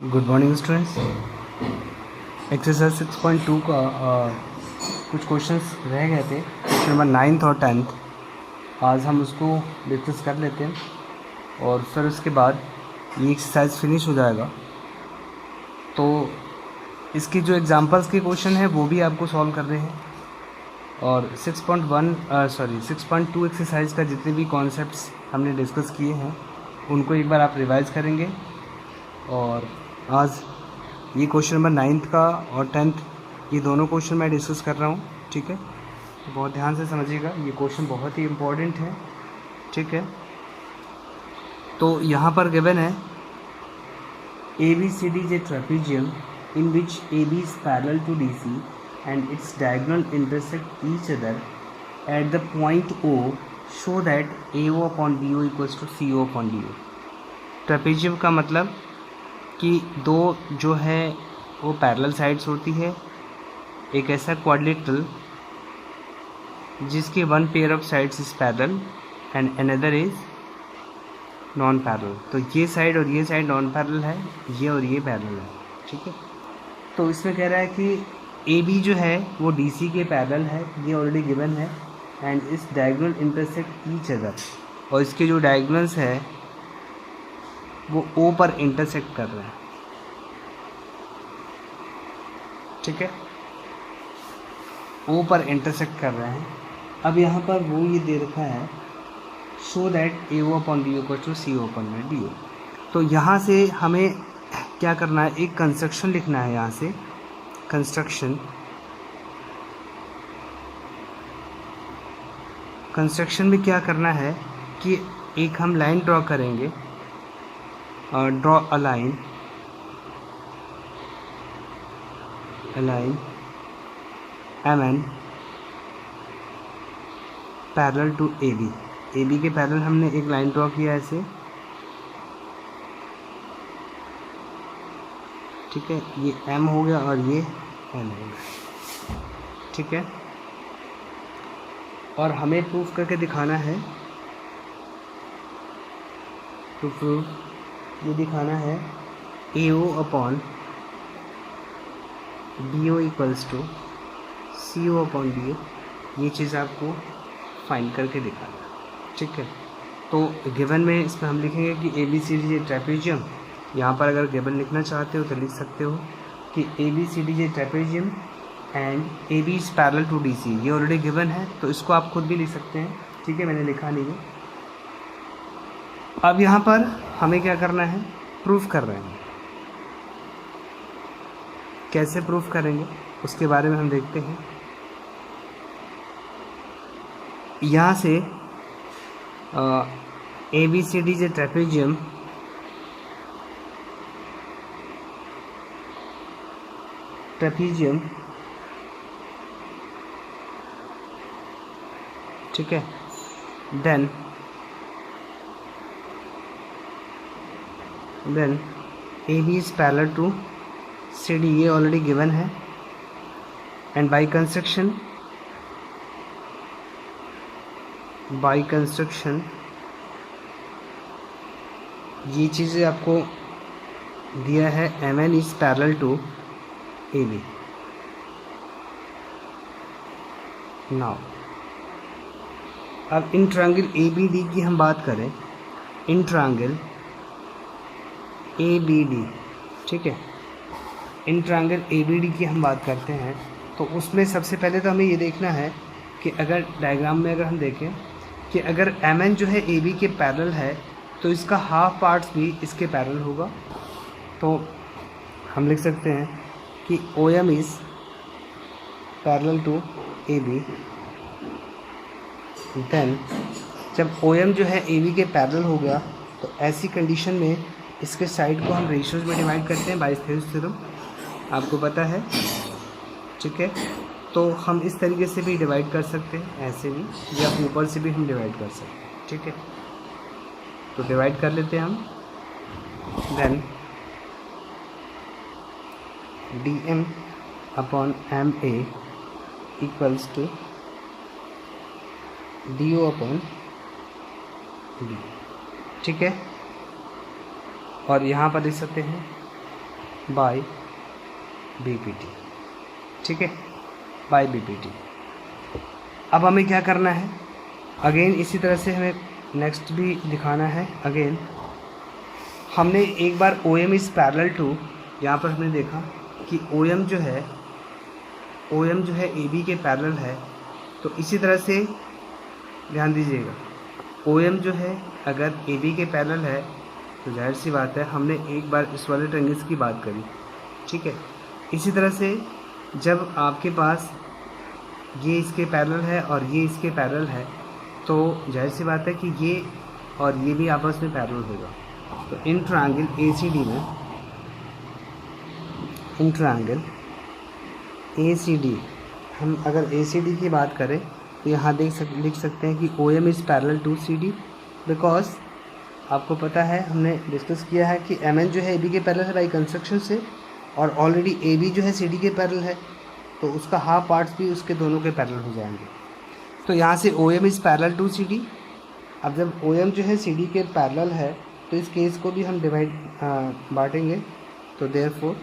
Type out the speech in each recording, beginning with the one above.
Good morning students. Exercise 6.2 का कुछ questions रह गए थे, क्वेश्चन नंबर 9th और 10th। आज हम उसको डिस्कस कर लेते हैं और फिर उसके बाद ये एक्सरसाइज फिनिश हो जाएगा। तो इसके जो एग्जांपल्स के क्वेश्चन हैं वो भी आपको सॉल्व कर रहे हैं, और 6.2 एक्सरसाइज का जितने भी कॉन्सेप्ट्स हमने डिस्कस किए हैं उनको एक बार आप रिवाइज़ करेंगे। और आज ये क्वेश्चन नंबर 9th का और 10th, ये दोनों क्वेश्चन मैं डिस्कस कर रहा हूँ, ठीक है। तो बहुत ध्यान से समझिएगा, ये क्वेश्चन बहुत ही इम्पोर्टेंट है, ठीक है। तो यहाँ पर गिवन है ABCD is a trapezium in which AB is parallel to DC and its diagonal intersect each other at the point O. Show that AO upon BO equals to CO upon DO। Trapezium का मतलब कि दो जो है वो parallel sides होती है, एक ऐसा क्वाड्रिलेटरल जिसके one pair of sides is parallel and another is non parallel. तो ये साइड और ये साइड नॉन पैरेलल है, ये और ये पैरेलल है, ठीक है। तो इसमें कह रहा है कि AB जो है वो DC के पैरेलल है, ये ऑलरेडी गिवन है, एंड इस डायगोनल इंटरसेक्ट ईच अदर, और इसके जो डायगोनल्स है वो O पर इंटरसेक्ट कर रहे हैं, ठीक है, O पर इंटरसेक्ट कर रहे हैं। अब यहाँ पर वो ये दे रखा है so that AO upon BO equal to CO upon DO। तो यहाँ से हमें क्या करना है, एक कंस्ट्रक्शन लिखना है। यहाँ से कंस्ट्रक्शन में क्या करना है कि एक हम लाइन ड्रॉ करेंगे, draw a line MN parallel to AB के पैरेलल हमने एक लाइन ड्रॉ किया ऐसे, ठीक है। ये M हो गया और ये N हो गया, ठीक है। और हमें प्रूफ करके दिखाना है, टू प्रूफ ये दिखाना है AO upon BO equals to CO upon DO। ये चीज़ आपको फाइंड करके दिखाना है, ठीक है। तो गिवन में इसमें हम लिखेंगे कि ABCD ट्रेपेजियम। यहाँ पर अगर गिवन लिखना चाहते हो तो लिख सकते हो कि ABCD trapezium and AB is parallel to DC। ये ऑलरेडी गिवन है, तो इसको आप खुद भी लिख सकते हैं, ठीक है, मैंने लिखा नहीं है। अब यहाँ पर हमें क्या करना है, प्रूफ कर रहे हैं। कैसे प्रूफ करेंगे उसके बारे में हम देखते हैं। यहाँ से ABCD जो ट्रेपेजियम ठीक है, then AB is parallel to CD, ये ऑलरेडी गिवन है, एंड बाय कंस्ट्रक्शन ये चीज़ें आपको दिया है, MN is parallel to AB। Now अब इन ट्रायंगल ABD की हम बात करें, इन ट्रायंगल ABD, ठीक है, इन ट्रायंगल ABD की हम बात करते हैं। तो उसमें सबसे पहले तो हमें ये देखना है कि अगर डायग्राम में अगर हम देखें कि अगर MN जो है AB के पैरेलल है तो इसका हाफ पार्ट्स भी इसके पैरेलल होगा। तो हम लिख सकते हैं कि OM is parallel to AB। Then जब OM जो है AB के पैरेलल हो गया तो ऐसी कंडीशन में इसके साइड को हम रेशियोज में डिवाइड करते हैं बाय थ्योरम्स थ्योरम, आपको पता है, ठीक है। तो हम इस तरीके से भी डिवाइड कर सकते हैं, ऐसे भी, या ऊपर से भी हम डिवाइड कर सकते हैं, ठीक है। तो डिवाइड कर लेते हैं हम। Then DM upon MA equals to DO upon D, ठीक है। और यहाँ पर देख सकते हैं बाय BPT, ठीक है, बाय BPT। अब हमें क्या करना है, अगेन इसी तरह से हमें नेक्स्ट भी दिखाना है। अगेन हमने एक बार OM इज़ पैरेलल टू, यहाँ पर हमने देखा कि OM जो है AB के पैरेलल है। तो इसी तरह से ध्यान दीजिएगा, OM जो है अगर AB के पैरेलल है तो जाहिर सी बात है हमने एक बार इस वाले ट्रायंगल्स की बात करी, ठीक है। इसी तरह से जब आपके पास ये इसके पैरेलल है और ये इसके पैरेलल है तो जाहिर सी बात है कि ये और ये भी आपस में पैरेलल होगा। तो इन ट्रायंगल ACD में, इन ट्रायंगल ACD, हम अगर ACD की बात करें तो यहाँ लिख सकते हैं कि OM is parallel to CD, because आपको पता है हमने डिस्कस किया है कि MN जो है AB के पैरेलल है बाई कंस्ट्रक्शन से, और ऑलरेडी AB जो है CD के पैरेलल है, तो उसका हाफ पार्ट्स भी उसके दोनों के पैरेलल हो जाएंगे। तो यहाँ से OM is parallel to CD। अब जब OM जो है CD के पैरेलल है तो इस केस को भी हम बांटेंगे। तो therefore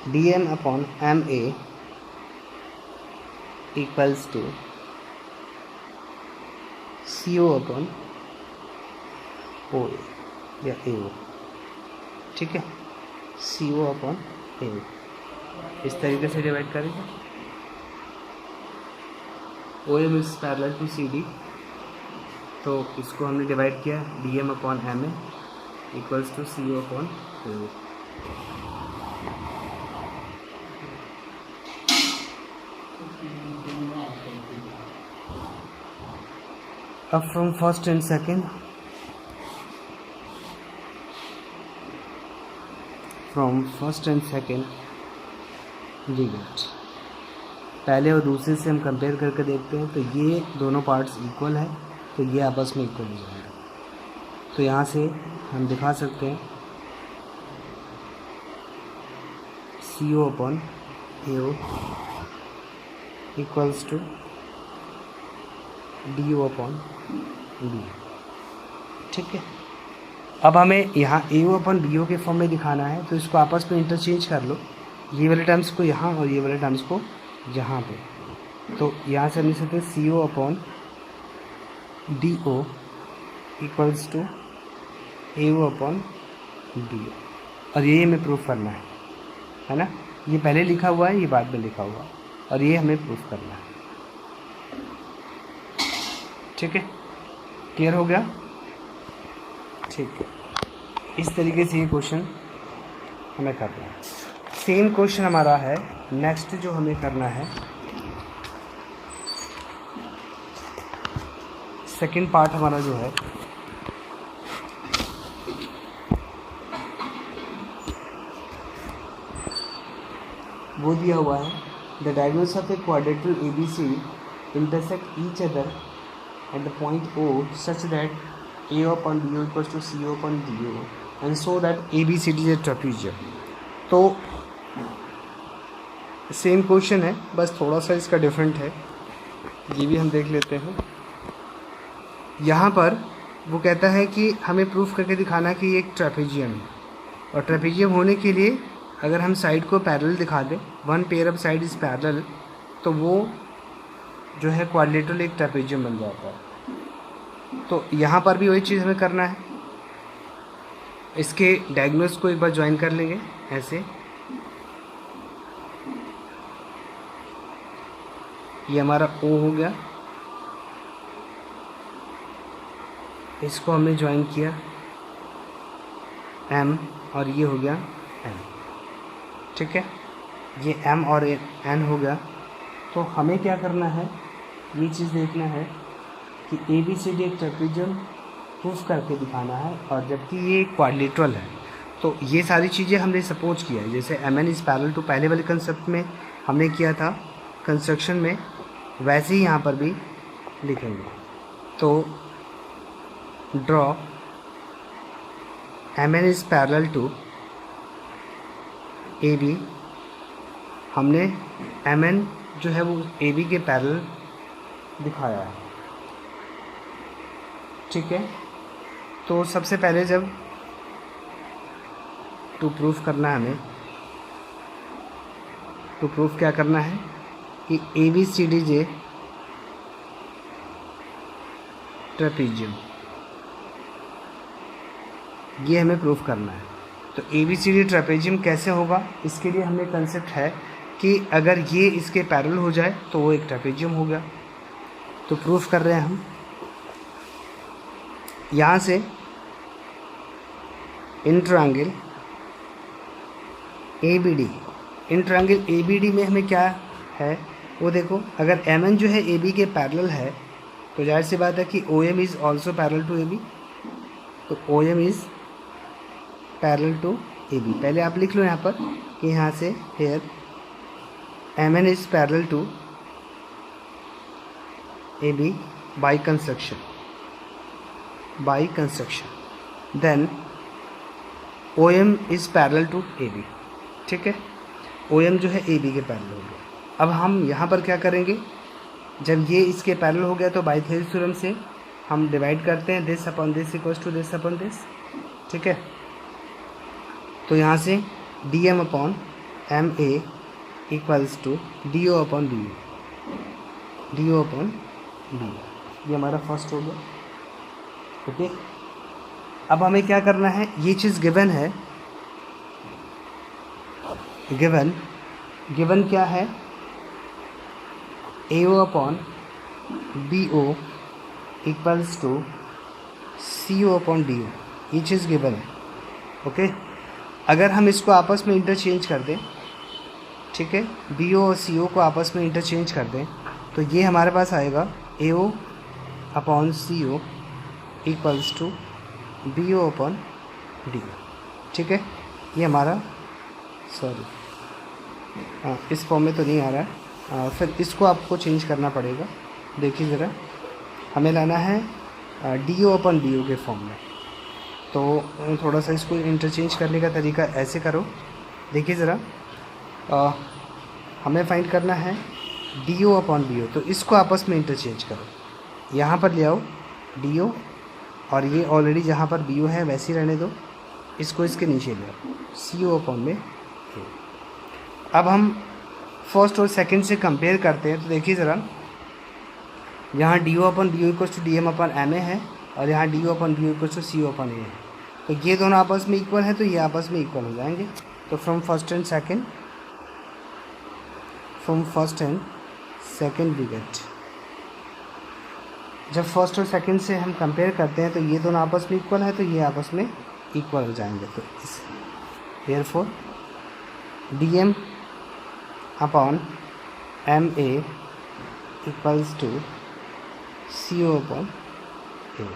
DM upon MA equals to CO upon OA या AO, ठीक है, CO अपॉन AO, इस तरीके से डिवाइड करेंगे। OM is parallel to CD, तो इसको हमने डिवाइड किया DM upon MA equals to CO upon AO। अब from first and second, we get, पहले और दूसरे से हम कंपेयर करके देखते हैं। तो ये दोनों पार्ट्स इक्वल है तो ये आपस में इक्वल हो जाएगा। तो यहाँ से हम दिखा सकते हैं CO upon AO equals to DO upon BO, ठीक है। अब हमें यहाँ AO अपॉन BO के फॉर्म में दिखाना है, तो इसको आपस में इंटरचेंज कर लो, ये वाले टर्म्स को यहाँ और ये वाले टर्म्स को यहाँ पे। तो यहाँ से हम लिख सकते हैं CO upon DO equals to AO upon BO, और ये हमें प्रूफ करना है ना। ये पहले लिखा हुआ है, ये बाद में लिखा हुआ है, और ये हमें प्रूफ करना है, ठीक है। क्लियर हो गया, ठीक है। इस तरीके से ये क्वेश्चन हमें करना है। सेम क्वेश्चन हमारा है नेक्स्ट जो हमें करना है, सेकंड पार्ट हमारा जो है वो दिया हुआ है, the diagonals of A quadrilateral ABC intersect each other at the point O such that AO upon BO equals to CO upon DO and so that ABCD is a trapezium। तो same question है, बस थोड़ा सा इसका different है, ये भी हम देख लेते हैं। यहाँ पर वो कहता है कि हमें प्रूफ करके दिखाना है कि ये एक ट्रेपेजियम है, और ट्रेपेजियम होने के लिए अगर हम साइड को पैरेलल दिखा दें, one pair of side is parallel, तो वो जो है क्वाड्रिलेटरल एक ट्रेपेजियम बन जाता है। तो यहाँ पर भी वही चीज़ हमें करना है, इसके डायगोनल्स को एक बार ज्वाइन कर लेंगे ऐसे, ये हमारा O हो गया, इसको हमने ज्वाइन किया M, और ये हो गया N, ठीक है, ये M और N हो गया। तो हमें क्या करना है, ये चीज़ देखना है कि ABCD एक ट्रेपेजियम प्रूफ करके दिखाना है, और जबकि ये क्वाड्रिलेटरल है। तो ये सारी चीज़ें हमने सपोज किया है, जैसे MN इज़ पैरेलल टू पहले वाले कंसेप्ट में हमने किया था कंस्ट्रक्शन में, वैसे ही यहाँ पर भी लिखेंगे। तो draw MN is parallel to AB, हमने MN जो है वो AB के पैरेलल दिखाया है, ठीक है। तो सबसे पहले जब टू प्रूफ करना है हमें, टू प्रूफ क्या करना है कि ABCDJ ट्रेपीजियम, ये हमें प्रूफ करना है। तो ABCD ट्रेपीजियम कैसे होगा, इसके लिए हमें कंसेप्ट है कि अगर ये इसके पैरेलल हो जाए तो वो एक ट्रेपीजियम हो गया। तो प्रूफ कर रहे हैं हम यहाँ से in triangle ABD, in triangle ABD में हमें क्या है वो देखो, अगर MN जो है AB के पैरेलल है तो जाहिर सी बात है कि OM is also parallel to AB, तो OM is parallel to AB। पहले आप लिख लो यहाँ पर कि यहाँ से here MN is parallel to AB by construction, by construction, then OM is parallel to AB। ठीक है, OM जो है AB के पैरेलल हो गया। अब हम यहाँ पर क्या करेंगे, जब ये इसके पैरेलल हो गया तो बाई थेरिस थ्योरम से हम डिवाइड करते हैं this upon this equals to this upon this. ठीक है, तो यहाँ से DM upon MA equals to DO upon BU, DO upon BU, ये हमारा फर्स्ट हो गया। ओके, अब हमें क्या करना है, ये चीज़ गिवन है, गिवन क्या है, AO upon BO equals to CO upon DO, ये चीज़ गिवन है। ओके, अगर हम इसको आपस में इंटरचेंज कर दें, ठीक है, BO और CO को आपस में इंटरचेंज कर दें तो ये हमारे पास आएगा AO upon CO equals to BO upon DO। ठीक है, ये हमारा, सॉरी हाँ इस फॉर्म में तो नहीं आ रहा है, फिर इसको आपको चेंज करना पड़ेगा। देखिए ज़रा, हमें लाना है DO अपॉन BO के फॉर्म में, तो थोड़ा सा इसको इंटरचेंज करने का तरीका ऐसे करो। देखिए ज़रा, हमें फाइंड करना है DO अपॉन BO, तो इसको आपस में इंटरचेंज करो, यहाँ पर ले आओ DO और ये ऑलरेडी जहाँ पर BO है वैसे ही रहने दो, इसको इसके नीचे ले आओ CO अपॉन में A। अब हम फर्स्ट और सेकंड से कंपेयर करते हैं, तो देखिए ज़रा, यहाँ DO upon BO equals to DM upon MA है और यहाँ DO upon BO equals to CO upon A है, तो ये दोनों आपस में इक्वल है, तो ये आपस में इक्वल हो जाएंगे। तो from first and second we get, जब फर्स्ट और सेकंड से हम कंपेयर करते हैं तो ये दोनों आपस में इक्वल है, तो ये आपस में इक्वल हो जाएंगे। तो इस therefore DM upon MA equals to CO upon A।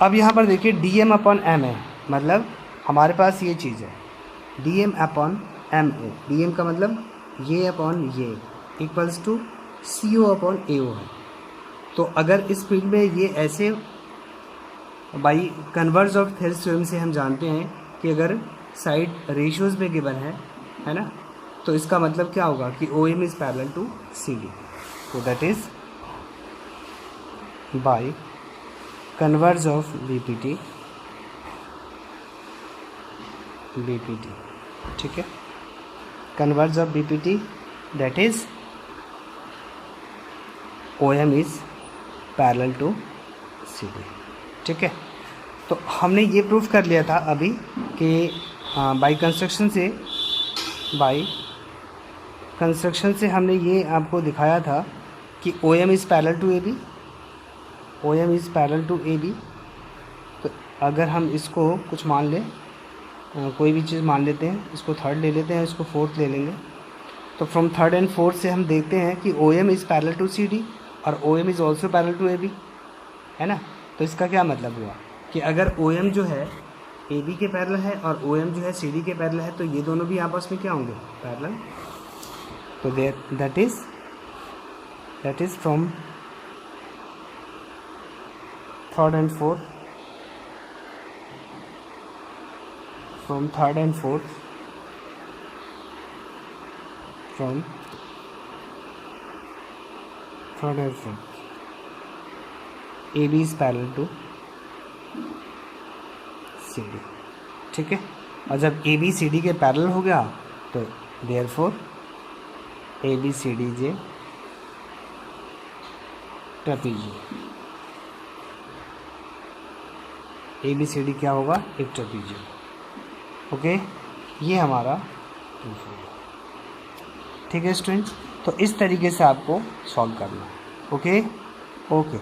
अब यहाँ पर देखिए DM अपॉन MA, मतलब हमारे पास ये चीज़ है DM अपॉन MA, DM का मतलब ये अपॉन ये equals to CO upon AO है। तो अगर इस फील्ड में ये ऐसे by converse of Thales theorem से हम जानते हैं कि अगर साइड रेशियोज में गिवन है ना, तो इसका मतलब क्या होगा कि OM is parallel to CD, तो that is by converse of BPT, ठीक है, converse of BPT that is OM is parallel to CD। ठीक है, तो हमने ये प्रूफ कर लिया था अभी कि बाई कंस्ट्रक्शन से हमने ये आपको दिखाया था कि OM is parallel to AB, OM is parallel to AB। तो अगर हम इसको कुछ मान लें, कोई भी चीज़ मान लेते हैं, इसको थर्ड ले लेते हैं, इसको फोर्थ ले लेंगे, तो फ्रॉम थर्ड एंड फोर्थ से हम देखते हैं कि OM is parallel to CD और OM is also parallel to AB, है ना। तो इसका क्या मतलब हुआ कि अगर OM जो है AB के पैरेलल है और OM जो है CD के पैरेलल है, तो ये दोनों भी आपस में क्या होंगे, पैरेलल। तो that is from third and fourth, from third and fourth, from third and fourth, AB is parallel to CD। ठीक है। और जब ए बी सी डी के पैरेलल हो गया तो therefore A B C D जे trapezium, A B C D क्या होगा, एक ट्रेपीजियम। ओके, ये हमारा प्रूफ होगा। ठीक है स्टूडेंट्स, तो इस तरीके से आपको सॉल्व करना है। Okay okay.